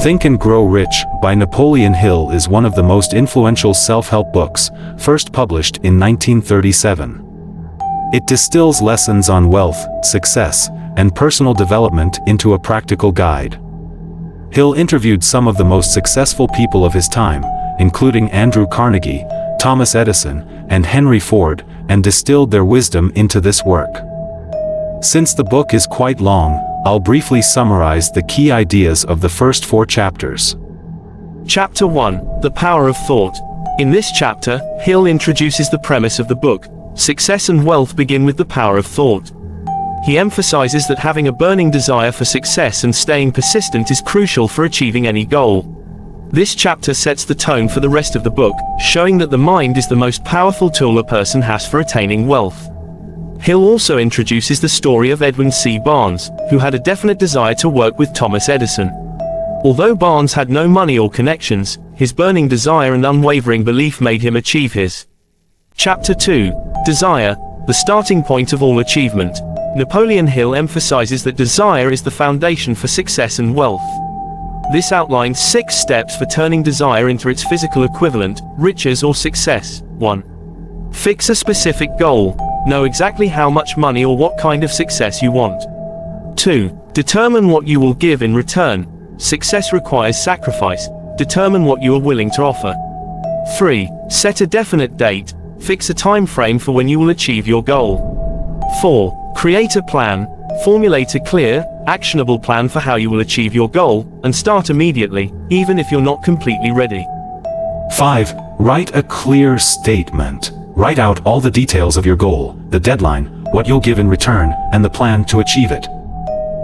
Think and Grow Rich by Napoleon Hill is one of the most influential self-help books, first published in 1937. It distills lessons on wealth, success, and personal development into a practical guide. Hill interviewed some of the most successful people of his time, including Andrew Carnegie, Thomas Edison, and Henry Ford, and distilled their wisdom into this work. Since the book is quite long, I'll briefly summarize the key ideas of the first 4 chapters. Chapter 1: The Power of Thought. In this chapter, Hill introduces the premise of the book. Success and wealth begin with the power of thought. He emphasizes that having a burning desire for success and staying persistent is crucial for achieving any goal. This chapter sets the tone for the rest of the book, showing that the mind is the most powerful tool a person has for attaining wealth. Hill also introduces the story of Edwin C. Barnes, who had a definite desire to work with Thomas Edison. Although Barnes had no money or connections, his burning desire and unwavering belief made him achieve his. Chapter 2: Desire, the starting point of all achievement. Napoleon Hill emphasizes that desire is the foundation for success and wealth. This outlines 6 steps for turning desire into its physical equivalent, riches or success. 1. Fix a specific goal. Know exactly how much money or what kind of success you want. 2. Determine what you will give in return. Success requires sacrifice. Determine what you are willing to offer. 3. Set a definite date. Fix a time frame for when you will achieve your goal. 4. Create a plan. Formulate a clear, actionable plan for how you will achieve your goal, and start immediately, even if you're not completely ready. 5. Write a clear statement. Write out all the details of your goal, the deadline, what you'll give in return, and the plan to achieve it.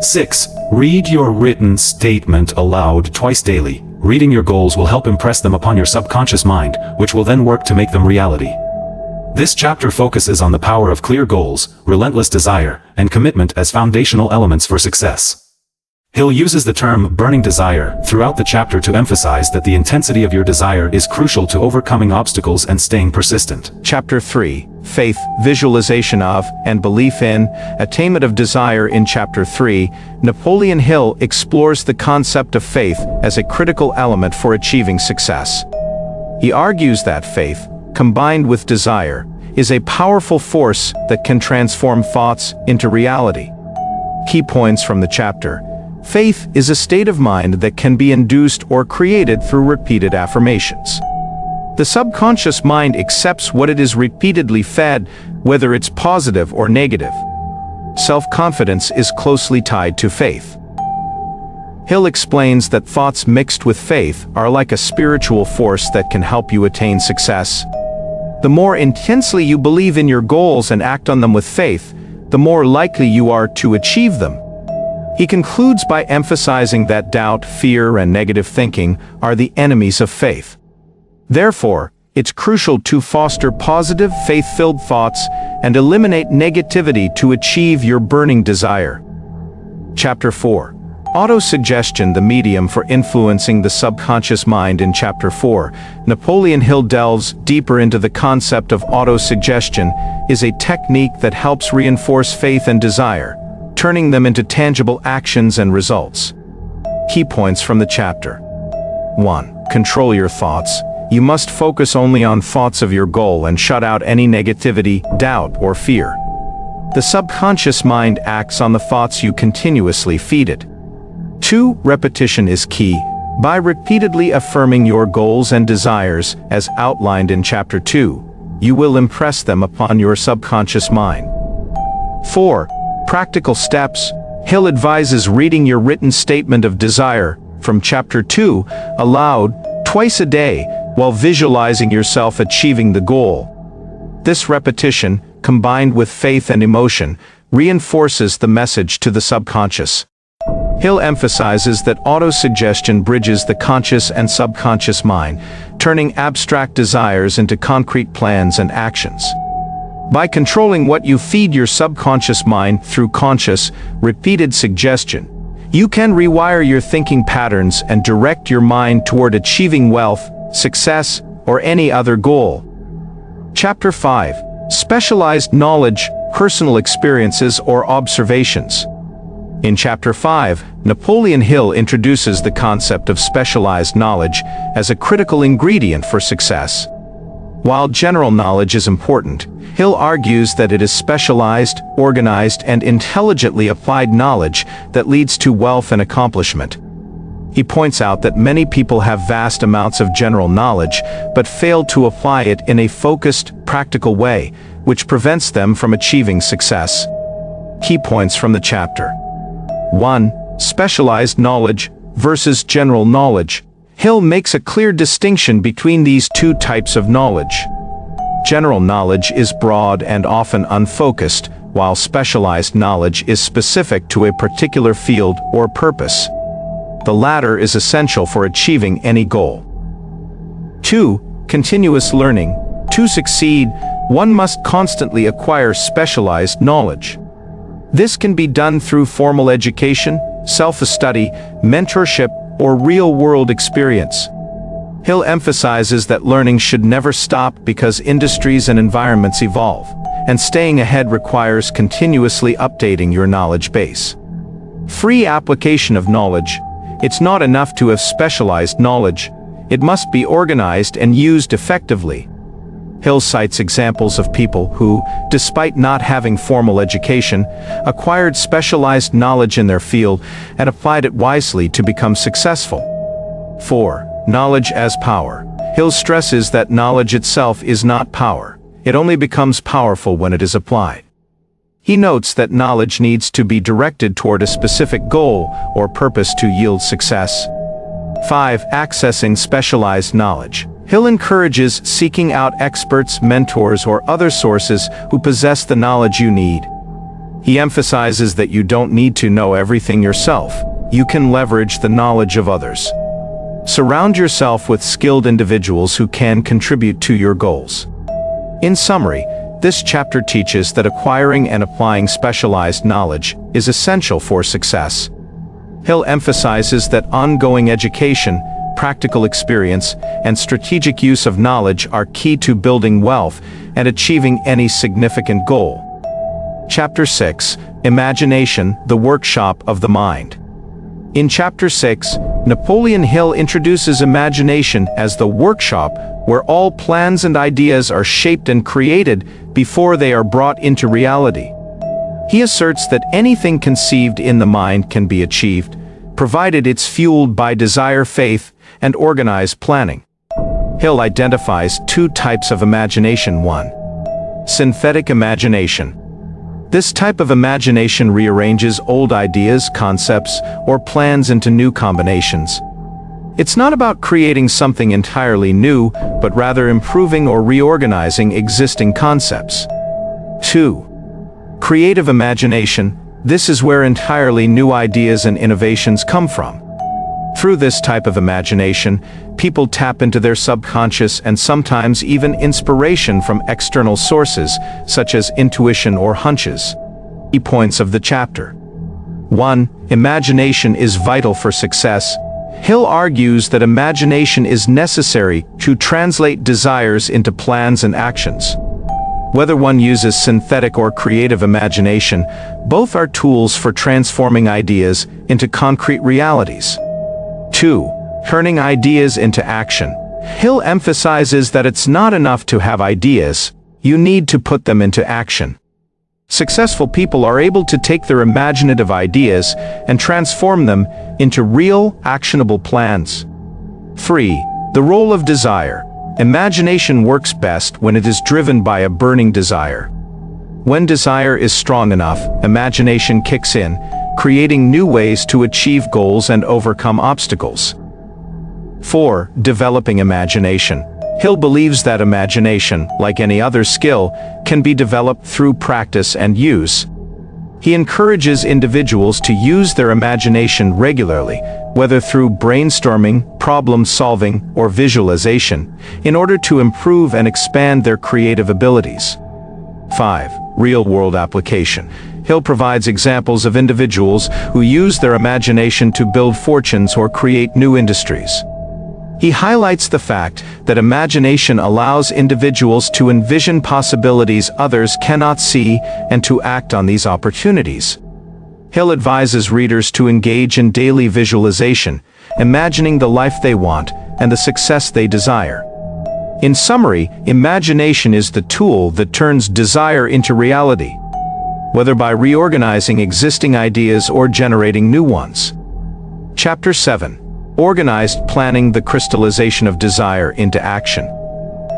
6. Read your written statement aloud twice daily. Reading your goals will help impress them upon your subconscious mind, which will then work to make them reality. This chapter focuses on the power of clear goals, relentless desire, and commitment as foundational elements for success. Hill uses the term burning desire throughout the chapter to emphasize that the intensity of your desire is crucial to overcoming obstacles and staying persistent. Chapter 3: Faith, Visualization of, and Belief in, Attainment of Desire. In Chapter 3, Napoleon Hill explores the concept of faith as a critical element for achieving success. He argues that faith, combined with desire, is a powerful force that can transform thoughts into reality. Key points from the chapter: faith is a state of mind that can be induced or created through repeated affirmations. The subconscious mind accepts what it is repeatedly fed, whether it's positive or negative. Self-confidence is closely tied to faith. Hill explains that thoughts mixed with faith are like a spiritual force that can help you attain success. The more intensely you believe in your goals and act on them with faith, the more likely you are to achieve them. He concludes by emphasizing that doubt, fear, and negative thinking are the enemies of faith. Therefore, it's crucial to foster positive, faith-filled thoughts and eliminate negativity to achieve your burning desire. Chapter 4: Autosuggestion, the medium for influencing the subconscious mind. In Chapter 4, Napoleon Hill delves deeper into the concept of autosuggestion. Is a technique that helps reinforce faith and desire, turning them into tangible actions and results. Key points from the chapter. 1. Control your thoughts. You must focus only on thoughts of your goal and shut out any negativity, doubt, or fear. The subconscious mind acts on the thoughts you continuously feed it. 2. Repetition is key. By repeatedly affirming your goals and desires, as outlined in Chapter 2, you will impress them upon your subconscious mind. 4. Practical steps. Hill advises reading your written statement of desire from Chapter 2 aloud twice a day while visualizing yourself achieving the goal. This repetition, combined with faith and emotion, reinforces the message to the subconscious. Hill emphasizes that autosuggestion bridges the conscious and subconscious mind, turning abstract desires into concrete plans and actions. By controlling what you feed your subconscious mind through conscious, repeated suggestion, you can rewire your thinking patterns and direct your mind toward achieving wealth, success, or any other goal. Chapter 5: Specialized knowledge, personal experiences or observations. In Chapter 5, Napoleon Hill introduces the concept of specialized knowledge as a critical ingredient for success. While general knowledge is important, Hill argues that it is specialized, organized, and intelligently applied knowledge that leads to wealth and accomplishment. He points out that many people have vast amounts of general knowledge, but fail to apply it in a focused, practical way, which prevents them from achieving success. Key points from the chapter. 1. Specialized knowledge versus general knowledge. Hill makes a clear distinction between these two types of knowledge. General knowledge is broad and often unfocused, while specialized knowledge is specific to a particular field or purpose. The latter is essential for achieving any goal. 2. Continuous learning. To succeed, one must constantly acquire specialized knowledge. This can be done through formal education, self-study, mentorship, or real-world experience. Hill emphasizes that learning should never stop because industries and environments evolve, and staying ahead requires continuously updating your knowledge base. Free application of knowledge. It's not enough to have specialized knowledge. It must be organized and used effectively. Hill cites examples of people who, despite not having formal education, acquired specialized knowledge in their field and applied it wisely to become successful. 4. Knowledge as power. Hill stresses that knowledge itself is not power. It only becomes powerful when it is applied. He notes that knowledge needs to be directed toward a specific goal or purpose to yield success. 5. Accessing specialized knowledge. Hill encourages seeking out experts, mentors, or other sources who possess the knowledge you need. He emphasizes that you don't need to know everything yourself. You can leverage the knowledge of others. Surround yourself with skilled individuals who can contribute to your goals. In summary, this chapter teaches that acquiring and applying specialized knowledge is essential for success. Hill emphasizes that ongoing education, practical experience, and strategic use of knowledge are key to building wealth and achieving any significant goal. Chapter 6, Imagination, the Workshop of the Mind. In Chapter 6, Napoleon Hill introduces imagination as the workshop where all plans and ideas are shaped and created before they are brought into reality. He asserts that anything conceived in the mind can be achieved, provided it's fueled by desire, faith, and organized planning. Hill identifies two types of imagination. 1. Synthetic imagination. This type of imagination rearranges old ideas, concepts, or plans into new combinations. It's not about creating something entirely new, but rather improving or reorganizing existing concepts. 2. Creative imagination. This is where entirely new ideas and innovations come from. Through this type of imagination, people tap into their subconscious and sometimes even inspiration from external sources, such as intuition or hunches. Key points of the chapter. 1. Imagination is vital for success. Hill argues that imagination is necessary to translate desires into plans and actions. Whether one uses synthetic or creative imagination, both are tools for transforming ideas into concrete realities. 2. Turning ideas into action. Hill emphasizes that it's not enough to have ideas, you need to put them into action. Successful people are able to take their imaginative ideas and transform them into real, actionable plans. 3. The role of desire. Imagination works best when it is driven by a burning desire. When desire is strong enough, imagination kicks in, creating new ways to achieve goals and overcome obstacles. 4. Developing imagination. Hill believes that imagination, like any other skill, can be developed through practice and use. He encourages individuals to use their imagination regularly, whether through brainstorming, problem-solving, or visualization, in order to improve and expand their creative abilities. 5. Real-world application. Hill provides examples of individuals who use their imagination to build fortunes or create new industries. He highlights the fact that imagination allows individuals to envision possibilities others cannot see and to act on these opportunities. Hill advises readers to engage in daily visualization, imagining the life they want and the success they desire. In summary, imagination is the tool that turns desire into reality, whether by reorganizing existing ideas or generating new ones. Chapter 7. Organized Planning: The Crystallization of Desire into Action.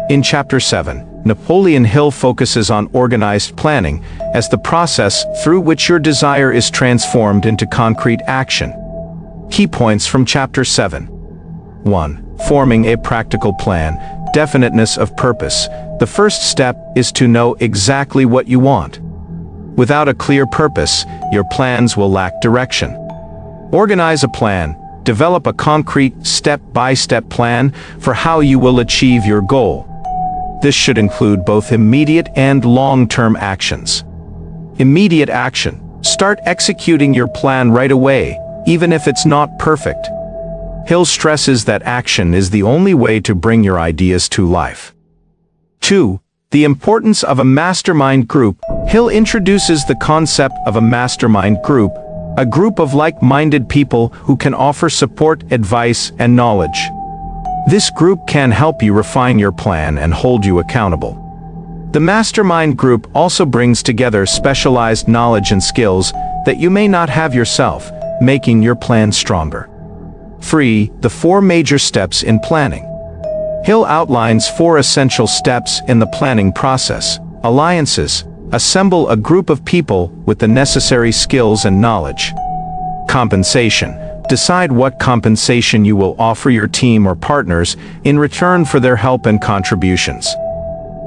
In Chapter 7, Napoleon Hill focuses on organized planning as the process through which your desire is transformed into concrete action. Key points from Chapter 7. 1. Forming a practical plan. Definiteness of purpose. The first step is to know exactly what you want. Without a clear purpose, your plans will lack direction. Organize a plan. Develop a concrete, step-by-step plan for how you will achieve your goal. This should include both immediate and long-term actions. Immediate action. Start executing your plan right away, even if it's not perfect. Hill stresses that action is the only way to bring your ideas to life. 2. The importance of a mastermind group. Hill introduces the concept of a mastermind group, a group of like-minded people who can offer support, advice, and knowledge. This group can help you refine your plan and hold you accountable. The mastermind group also brings together specialized knowledge and skills that you may not have yourself, making your plan stronger. 3. The 4 major steps in planning. Hill outlines 4 essential steps in the planning process. Alliances. Assemble a group of people with the necessary skills and knowledge. Compensation. Decide what compensation you will offer your team or partners in return for their help and contributions.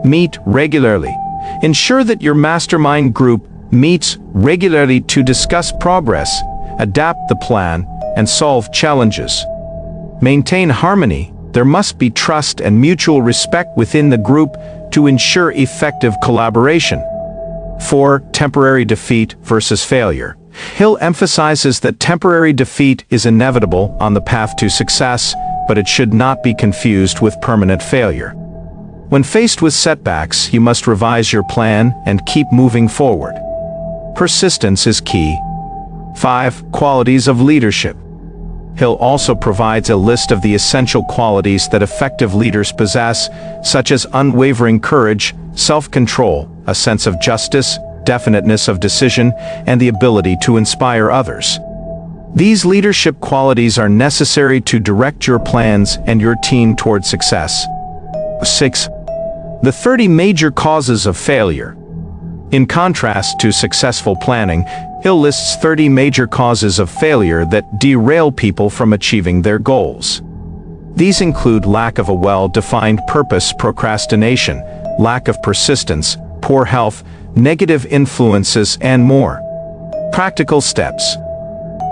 Meet regularly. Ensure that your mastermind group meets regularly to discuss progress, adapt the plan, and solve challenges. Maintain harmony. There must be trust and mutual respect within the group to ensure effective collaboration. 4. Temporary defeat versus failure. Hill emphasizes that temporary defeat is inevitable on the path to success, but it should not be confused with permanent failure. When faced with setbacks, you must revise your plan and keep moving forward. Persistence is key. 5. Qualities of leadership. Hill also provides a list of the essential qualities that effective leaders possess, such as unwavering courage, self-control, a sense of justice, definiteness of decision, and the ability to inspire others. These leadership qualities are necessary to direct your plans and your team toward success. 6. The 30 major causes of failure. In contrast to successful planning, Hill lists 30 major causes of failure that derail people from achieving their goals. These include lack of a well-defined purpose, procrastination, lack of persistence, poor health, negative influences, and more. Practical steps.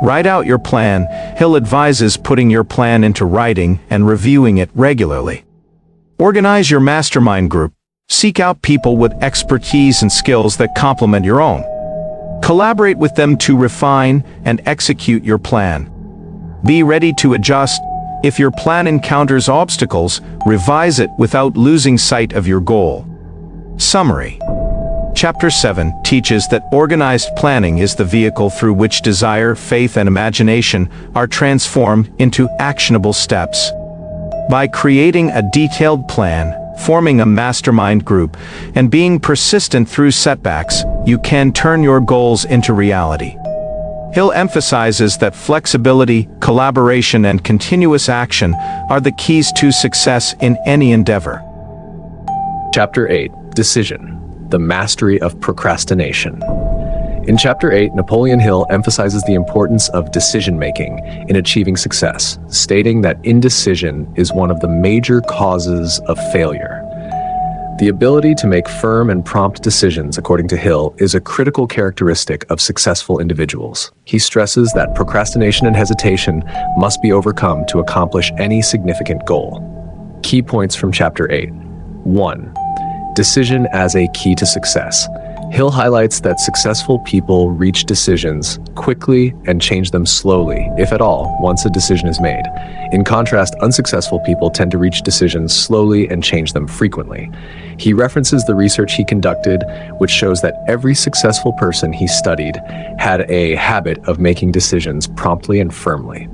Write out your plan. Hill advises putting your plan into writing and reviewing it regularly. Organize your mastermind group. Seek out people with expertise and skills that complement your own. Collaborate with them to refine and execute your plan. Be ready to adjust. If your plan encounters obstacles, revise it without losing sight of your goal. Summary. Chapter 7 teaches that organized planning is the vehicle through which desire, faith, and imagination are transformed into actionable steps. By creating a detailed plan, forming a mastermind group, and being persistent through setbacks, you can turn your goals into reality. Hill emphasizes that flexibility, collaboration, and continuous action are the keys to success in any endeavor. Chapter 8. Decision: The Mastery of Procrastination. In Chapter 8, Napoleon Hill emphasizes the importance of decision-making in achieving success, stating that indecision is one of the major causes of failure. The ability to make firm and prompt decisions, according to Hill, is a critical characteristic of successful individuals. He stresses that procrastination and hesitation must be overcome to accomplish any significant goal. Key points from Chapter 8. 1. Decision as a key to success. Hill highlights that successful people reach decisions quickly and change them slowly, if at all, once a decision is made. In contrast, unsuccessful people tend to reach decisions slowly and change them frequently. He references the research he conducted, which shows that every successful person he studied had a habit of making decisions promptly and firmly.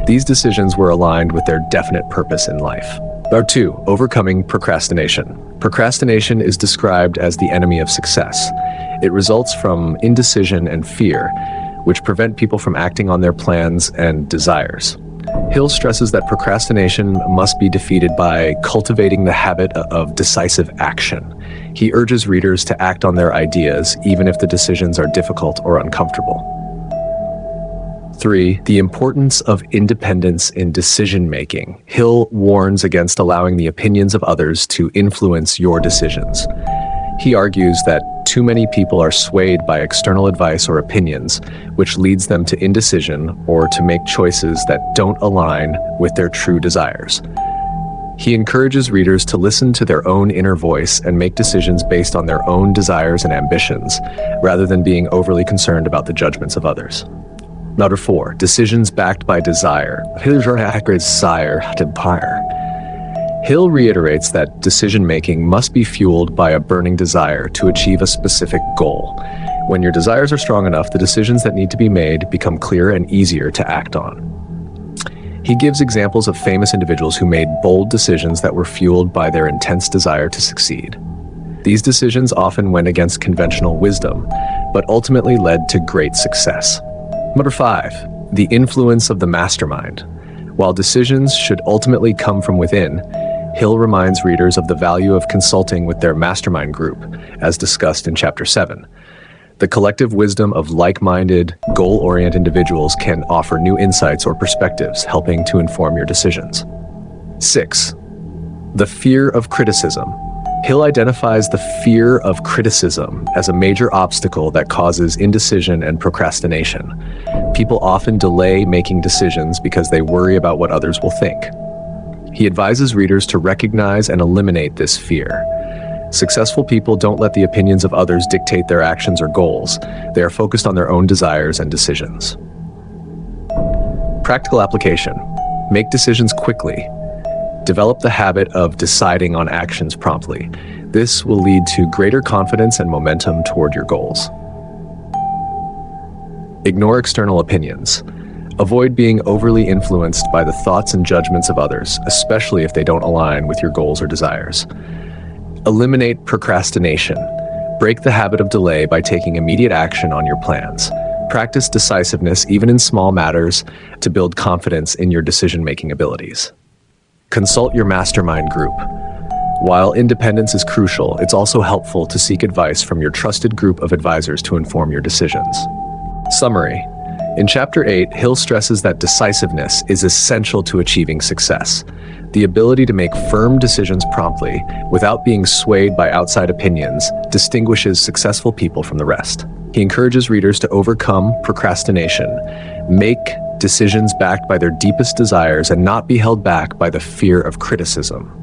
These decisions were aligned with their definite purpose in life. Number 2, overcoming procrastination. Procrastination is described as the enemy of success. It results from indecision and fear, which prevent people from acting on their plans and desires. Hill stresses that procrastination must be defeated by cultivating the habit of decisive action. He urges readers to act on their ideas, even if the decisions are difficult or uncomfortable. 3. The importance of independence in decision-making. Hill warns against allowing the opinions of others to influence your decisions. He argues that too many people are swayed by external advice or opinions, which leads them to indecision or to make choices that don't align with their true desires. He encourages readers to listen to their own inner voice and make decisions based on their own desires and ambitions, rather than being overly concerned about the judgments of others. Number 4, decisions backed by desire. Hill reiterates that decision-making must be fueled by a burning desire to achieve a specific goal. When your desires are strong enough, the decisions that need to be made become clearer and easier to act on. He gives examples of famous individuals who made bold decisions that were fueled by their intense desire to succeed. These decisions often went against conventional wisdom, but ultimately led to great success. Number 5, the influence of the mastermind. While decisions should ultimately come from within, Hill reminds readers of the value of consulting with their mastermind group, as discussed in Chapter 7. The collective wisdom of like-minded, goal-oriented individuals can offer new insights or perspectives, helping to inform your decisions. 6. The fear of criticism. Hill identifies the fear of criticism as a major obstacle that causes indecision and procrastination. People often delay making decisions because they worry about what others will think. He advises readers to recognize and eliminate this fear. Successful people don't let the opinions of others dictate their actions or goals. They are focused on their own desires and decisions. Practical application. Make decisions quickly. Develop the habit of deciding on actions promptly. This will lead to greater confidence and momentum toward your goals. Ignore external opinions. Avoid being overly influenced by the thoughts and judgments of others, especially if they don't align with your goals or desires. Eliminate procrastination. Break the habit of delay by taking immediate action on your plans. Practice decisiveness even in small matters to build confidence in your decision-making abilities. Consult your mastermind group. While independence is crucial, it's also helpful to seek advice from your trusted group of advisors to inform your decisions. Summary. In Chapter 8, Hill stresses that decisiveness is essential to achieving success. The ability to make firm decisions promptly, without being swayed by outside opinions, distinguishes successful people from the rest. He encourages readers to overcome procrastination, make decisions backed by their deepest desires, and not be held back by the fear of criticism.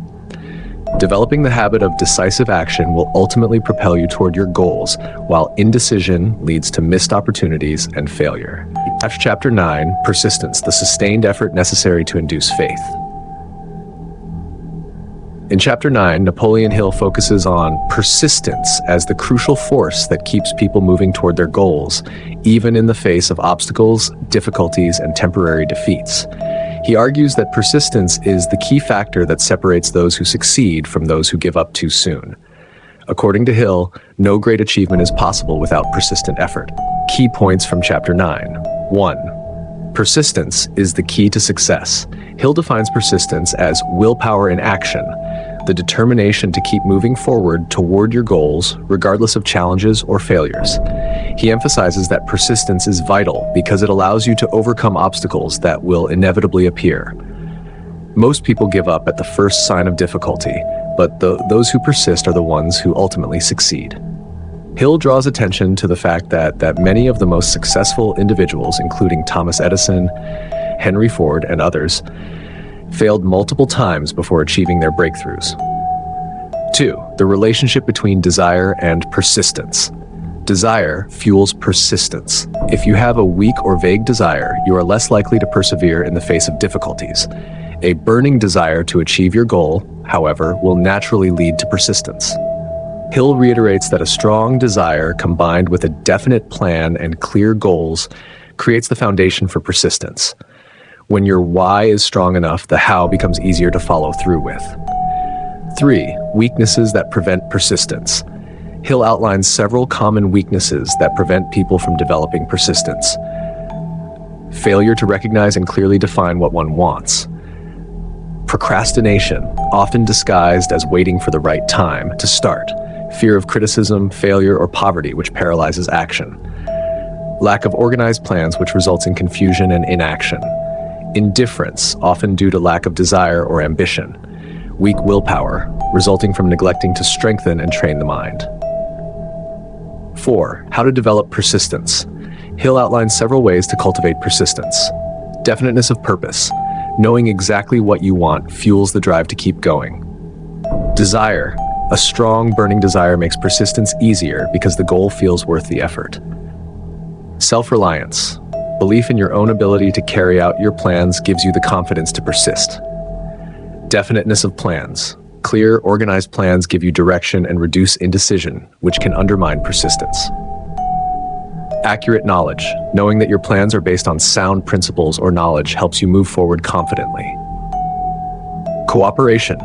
Developing the habit of decisive action will ultimately propel you toward your goals, while indecision leads to missed opportunities and failure. After Chapter 9, Persistence, the sustained effort necessary to induce faith. In Chapter 9, Napoleon Hill focuses on persistence as the crucial force that keeps people moving toward their goals, even in the face of obstacles, difficulties, and temporary defeats. He argues that persistence is the key factor that separates those who succeed from those who give up too soon. According to Hill, no great achievement is possible without persistent effort. Key points from Chapter 9. 1. Persistence is the key to success. Hill defines persistence as willpower in action, the determination to keep moving forward toward your goals, regardless of challenges or failures. He emphasizes that persistence is vital because it allows you to overcome obstacles that will inevitably appear. Most people give up at the first sign of difficulty, but those who persist are the ones who ultimately succeed. Hill draws attention to the fact that many of the most successful individuals, including Thomas Edison, Henry Ford, and others, failed multiple times before achieving their breakthroughs. 2. The relationship between desire and persistence. Desire fuels persistence. If you have a weak or vague desire, you are less likely to persevere in the face of difficulties. A burning desire to achieve your goal, however, will naturally lead to persistence. Hill reiterates that a strong desire combined with a definite plan and clear goals creates the foundation for persistence. When your why is strong enough, the how becomes easier to follow through with. 3. Weaknesses that prevent persistence. Hill outlines several common weaknesses that prevent people from developing persistence. Failure to recognize and clearly define what one wants. Procrastination, often disguised as waiting for the right time to start. Fear of criticism, failure, or poverty, which paralyzes action. Lack of organized plans, which results in confusion and inaction. Indifference, often due to lack of desire or ambition. Weak willpower, resulting from neglecting to strengthen and train the mind. 4. How to develop persistence. Hill outlines several ways to cultivate persistence. Definiteness of purpose. Knowing exactly what you want fuels the drive to keep going. Desire. A strong, burning desire makes persistence easier because the goal feels worth the effort. Self-reliance. Belief in your own ability to carry out your plans gives you the confidence to persist. Definiteness of plans. Clear, organized plans give you direction and reduce indecision, which can undermine persistence. Accurate knowledge. Knowing that your plans are based on sound principles or knowledge helps you move forward confidently. Cooperation.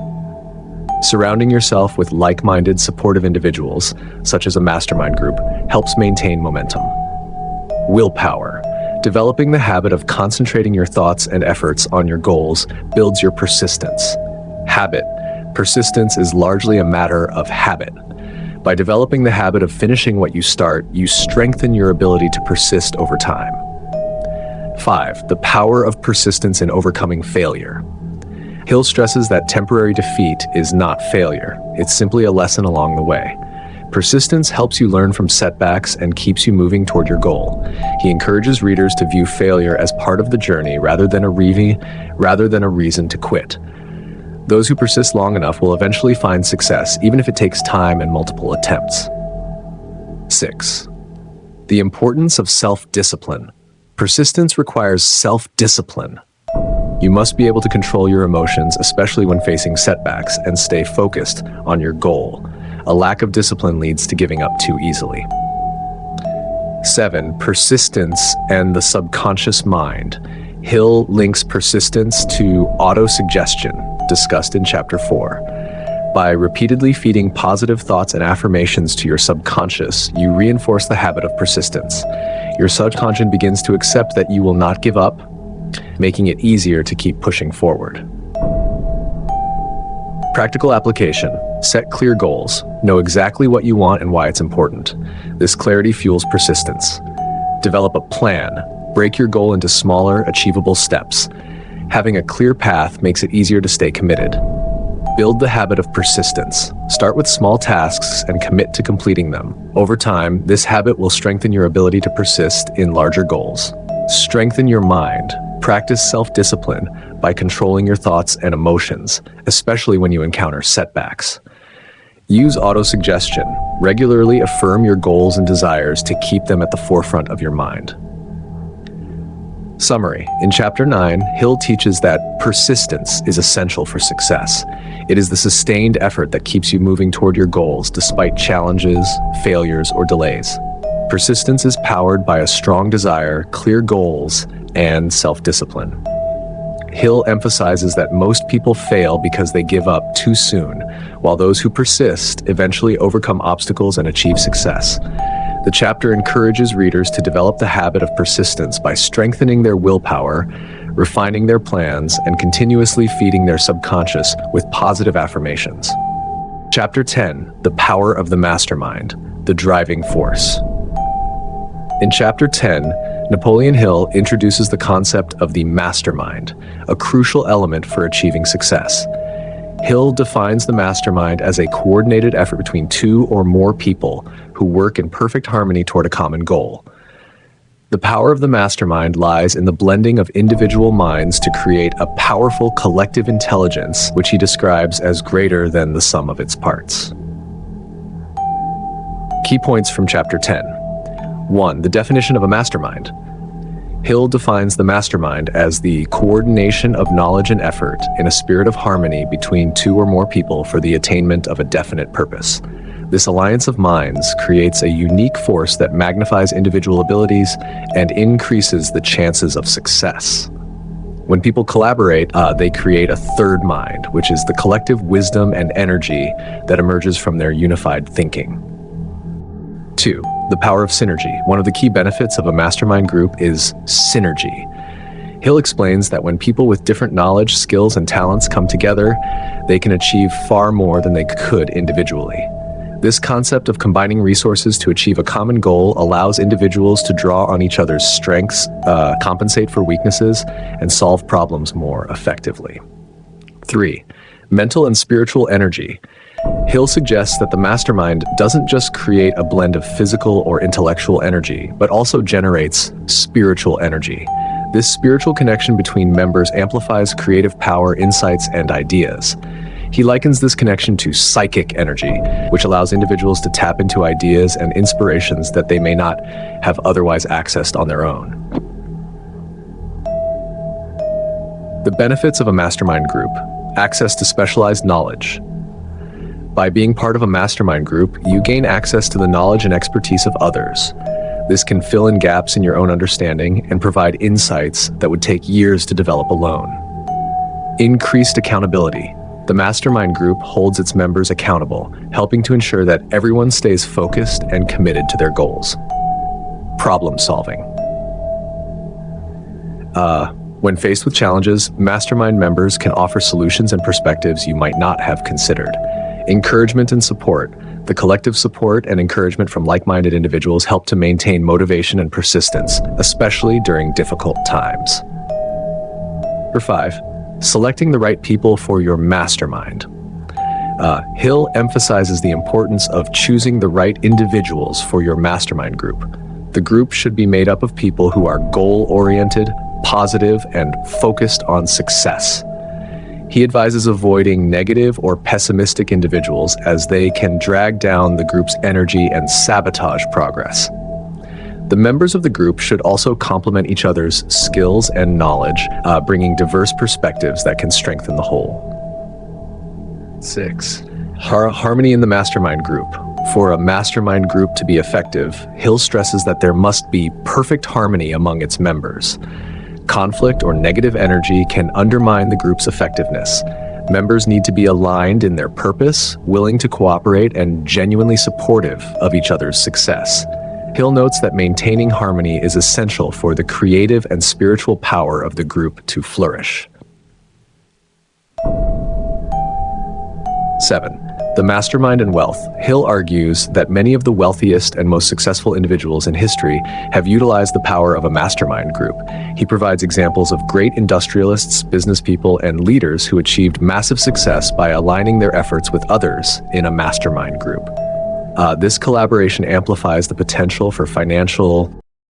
Surrounding yourself with like-minded, supportive individuals, such as a mastermind group, helps maintain momentum. Willpower. Developing the habit of concentrating your thoughts and efforts on your goals builds your persistence. Habit. Persistence is largely a matter of habit. By developing the habit of finishing what you start, you strengthen your ability to persist over time. 5. The power of persistence in overcoming failure. Hill stresses that temporary defeat is not failure. It's simply a lesson along the way. Persistence helps you learn from setbacks and keeps you moving toward your goal. He encourages readers to view failure as part of the journey rather than a reason to quit. Those who persist long enough will eventually find success, even if it takes time and multiple attempts. 6. The importance of self-discipline. Persistence requires self-discipline. You must be able to control your emotions, especially when facing setbacks, and stay focused on your goal. A lack of discipline leads to giving up too easily. 7. Persistence and the subconscious mind. Hill links persistence to autosuggestion, discussed in Chapter 4. By repeatedly feeding positive thoughts and affirmations to your subconscious, you reinforce the habit of persistence. Your subconscious begins to accept that you will not give up, making it easier to keep pushing forward. Practical application. Set clear goals. Know exactly what you want and why it's important. This clarity fuels persistence. Develop a plan. Break your goal into smaller, achievable steps. Having a clear path makes it easier to stay committed. Build the habit of persistence. Start with small tasks and commit to completing them. Over time, this habit will strengthen your ability to persist in larger goals. Strengthen your mind. Practice self-discipline by controlling your thoughts and emotions, especially when you encounter setbacks. Use autosuggestion. Regularly affirm your goals and desires to keep them at the forefront of your mind. Summary. In Chapter 9, Hill teaches that persistence is essential for success. It is the sustained effort that keeps you moving toward your goals despite challenges, failures, or delays. Persistence is powered by a strong desire, clear goals, and self-discipline. Hill emphasizes that most people fail because they give up too soon, while those who persist eventually overcome obstacles and achieve success. The chapter encourages readers to develop the habit of persistence by strengthening their willpower, refining their plans, and continuously feeding their subconscious with positive affirmations. Chapter 10, The Power of the Mastermind, the Driving Force. In Chapter 10, Napoleon Hill introduces the concept of the mastermind, a crucial element for achieving success. Hill defines the mastermind as a coordinated effort between two or more people who work in perfect harmony toward a common goal. The power of the mastermind lies in the blending of individual minds to create a powerful collective intelligence, which he describes as greater than the sum of its parts. Key points from Chapter 10. 1. The definition of a mastermind. Hill defines the mastermind as the coordination of knowledge and effort in a spirit of harmony between two or more people for the attainment of a definite purpose. This alliance of minds creates a unique force that magnifies individual abilities and increases the chances of success. When people collaborate, they create a third mind, which is the collective wisdom and energy that emerges from their unified thinking. 2. The power of synergy. One of the key benefits of a mastermind group is synergy. Hill explains that when people with different knowledge, skills, and talents come together, they can achieve far more than they could individually. This concept of combining resources to achieve a common goal allows individuals to draw on each other's strengths, compensate for weaknesses, and solve problems more effectively. 3. Mental and spiritual energy. Hill suggests that the mastermind doesn't just create a blend of physical or intellectual energy, but also generates spiritual energy. This spiritual connection between members amplifies creative power, insights, and ideas. He likens this connection to psychic energy, which allows individuals to tap into ideas and inspirations that they may not have otherwise accessed on their own. The benefits of a mastermind group. Access to specialized knowledge. By being part of a mastermind group, you gain access to the knowledge and expertise of others. This can fill in gaps in your own understanding and provide insights that would take years to develop alone. Increased accountability. The mastermind group holds its members accountable, helping to ensure that everyone stays focused and committed to their goals. Problem solving. When faced with challenges, mastermind members can offer solutions and perspectives you might not have considered. Encouragement and support. The collective support and encouragement from like-minded individuals help to maintain motivation and persistence, especially during difficult times. Number 5. Selecting the right people for your mastermind. Hill emphasizes the importance of choosing the right individuals for your mastermind group. The group should be made up of people who are goal-oriented, positive, and focused on success. He advises avoiding negative or pessimistic individuals as they can drag down the group's energy and sabotage progress. The members of the group should also complement each other's skills and knowledge, bringing diverse perspectives that can strengthen the whole. 6. Harmony in the mastermind group. For a mastermind group to be effective, Hill stresses that there must be perfect harmony among its members. Conflict or negative energy can undermine the group's effectiveness. Members need to be aligned in their purpose, willing to cooperate, and genuinely supportive of each other's success. Hill notes that maintaining harmony is essential for the creative and spiritual power of the group to flourish. 7. The mastermind and wealth. Hill argues that many of the wealthiest and most successful individuals in history have utilized the power of a mastermind group. He provides examples of great industrialists, business people, and leaders who achieved massive success by aligning their efforts with others in a mastermind group. This collaboration amplifies the potential for financial